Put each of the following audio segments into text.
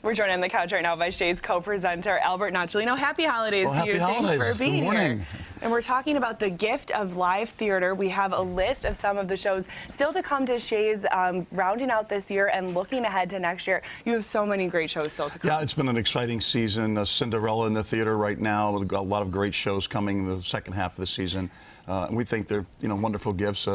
We're joined on the couch right now by Shay's co-presenter, Albert Nocciolino. Happy holidays well, to you. Happy holidays. Thanks for being Good morning. here. And we're talking about the gift of live theater. We have a list of some of the shows still to come to Shay's, rounding out this year and looking ahead to next year. You have so many great shows still to come. Yeah, it's been an exciting season. Cinderella in the theater right now. We've got a lot of great shows coming in the second half of the season. And we think they're, wonderful gifts.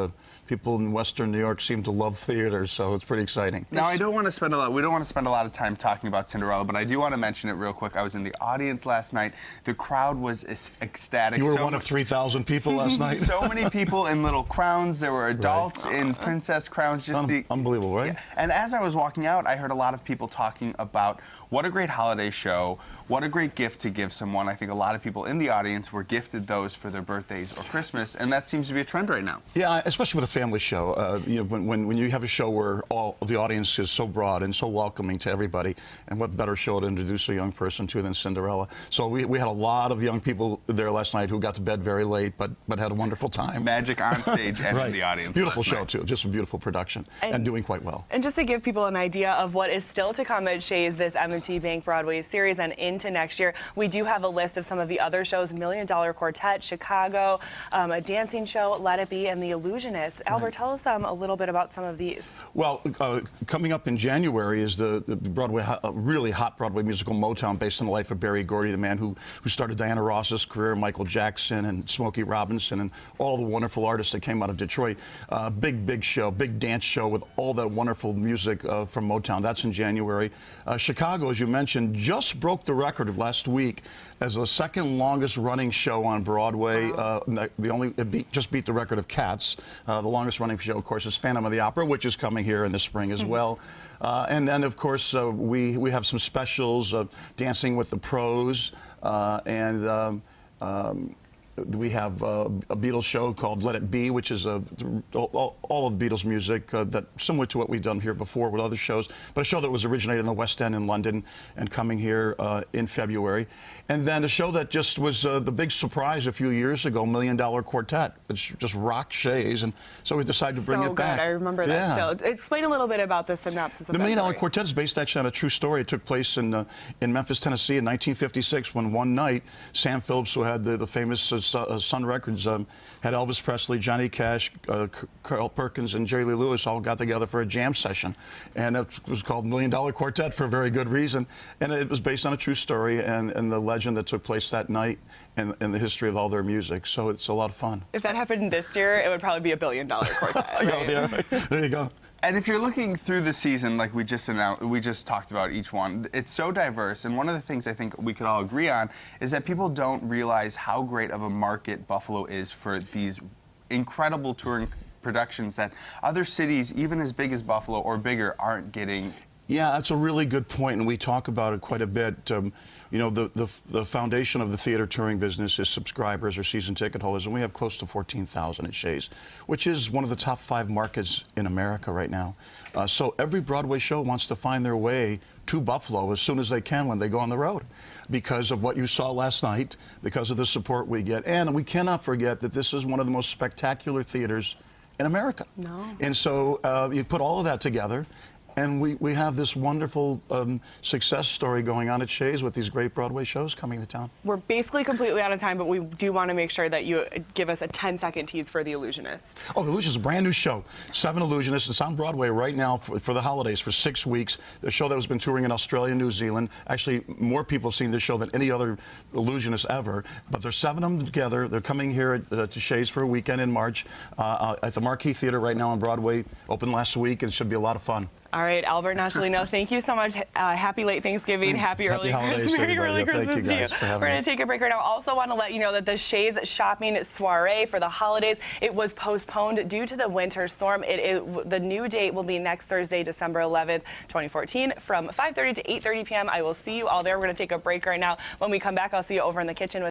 People in Western New York seem to love theater, so it's pretty exciting. Now, we don't want to spend a lot of time talking about Cinderella, but I do want to mention it real quick. I was in the audience last night. The crowd was ecstatic. You were one of 3,000 people last night. So many people in little crowns. There were adults in princess crowns. Unbelievable, right? Yeah. And as I was walking out, I heard a lot of people talking about what a great holiday show, what a great gift to give someone. I think a lot of people in the audience were gifted those for their birthdays or Christmas, and that seems to be a trend right now. Yeah, especially with a family show. When you have a show where all the audience is so broad and so welcoming to everybody, and what better show to introduce a young person to than Cinderella? So we had a lot of young people there last night who got to bed very late, but had a wonderful time. Magic on stage and in the audience. Beautiful show too, just a beautiful production, and doing quite well. And just to give people an idea of what is still to come at Shay's this M&T Bank Broadway series and into next year, we do have a list of some of the other shows: Million Dollar Quartet, Chicago, a dancing show, Let It Be, and The Illusionist. Albert, tell us a little bit about some of these. Well, coming up in January is the Broadway, really hot Broadway musical Motown, based on the life of Berry Gordy, the man who started Diana Ross's career, Michael Jackson and Smokey Robinson, and all the wonderful artists that came out of Detroit. Big show, big dance show with all that wonderful music from Motown. That's in January. Chicago, as you mentioned, just broke the record of last week as the second longest running show on Broadway. Wow. Just beat the record of Cats. The longest running show, of course, is Phantom of the Opera, which is coming here in the spring as well. And then, of course, we have some specials, Dancing with the Pros, we have a Beatles show called Let It Be, which is all of the Beatles music that similar to what we've done here before with other shows, but a show that was originated in the West End in London and coming here in February. And then a show that just was the big surprise a few years ago, Million Dollar Quartet, which just rocked Shay's, and so we decided to bring it back. I remember that still. Explain a little bit about the synopsis of the Million Dollar story. Quartet is based actually on a true story. It took place in Memphis, Tennessee in 1956, when one night Sam Phillips, who had the famous Sun Records, had Elvis Presley, Johnny Cash, Carl Perkins, and Jerry Lee Lewis all got together for a jam session. And it was called Million Dollar Quartet for a very good reason. And it was based on a true story and the legend that took place that night and the history of all their music. So it's a lot of fun. If that happened this year, it would probably be a $1 billion quartet. Right? Yeah, there you go. And if you're looking through the season, like we just talked about each one, it's so diverse. And one of the things I think we could all agree on is that people don't realize how great of a market Buffalo is for these incredible touring productions that other cities, even as big as Buffalo or bigger, aren't getting. Yeah, that's a really good point, and we talk about it quite a bit. The foundation of the theater touring business is subscribers or season ticket holders, and we have close to 14,000 at Shay's, which is one of the top 5 markets in America right now. So every Broadway show wants to find their way to Buffalo as soon as they can when they go on the road, because of what you saw last night, because of the support we get. And we cannot forget that this is one of the most spectacular theaters in America. No. And so you put all of that together, and we have this wonderful success story going on at Shay's with these great Broadway shows coming to town. We're basically completely out of time, but we do want to make sure that you give us a 10-second tease for The Illusionist. Oh, The Illusionist is a brand new show. 7 Illusionists. It's on Broadway right now for the holidays for 6 weeks. A show that has been touring in Australia and New Zealand. Actually, more people have seen this show than any other Illusionist ever. But there's 7 of them together. They're coming here to Shay's for a weekend in March at the Marquee Theater right now on Broadway. Opened last week, and it should be a lot of fun. All right, Albert Nocciolino, thank you so much. Happy late Thanksgiving, happy early Christmas, Merry early Christmas to you. We're going to take a break right now. Also want to let you know that the Shay's shopping soiree for the holidays, it was postponed due to the winter storm. The new date will be next Thursday, December 11th, 2014, from 5:30 to 8:30 p.m. I will see you all there. We're going to take a break right now. When we come back, I'll see you over in the kitchen with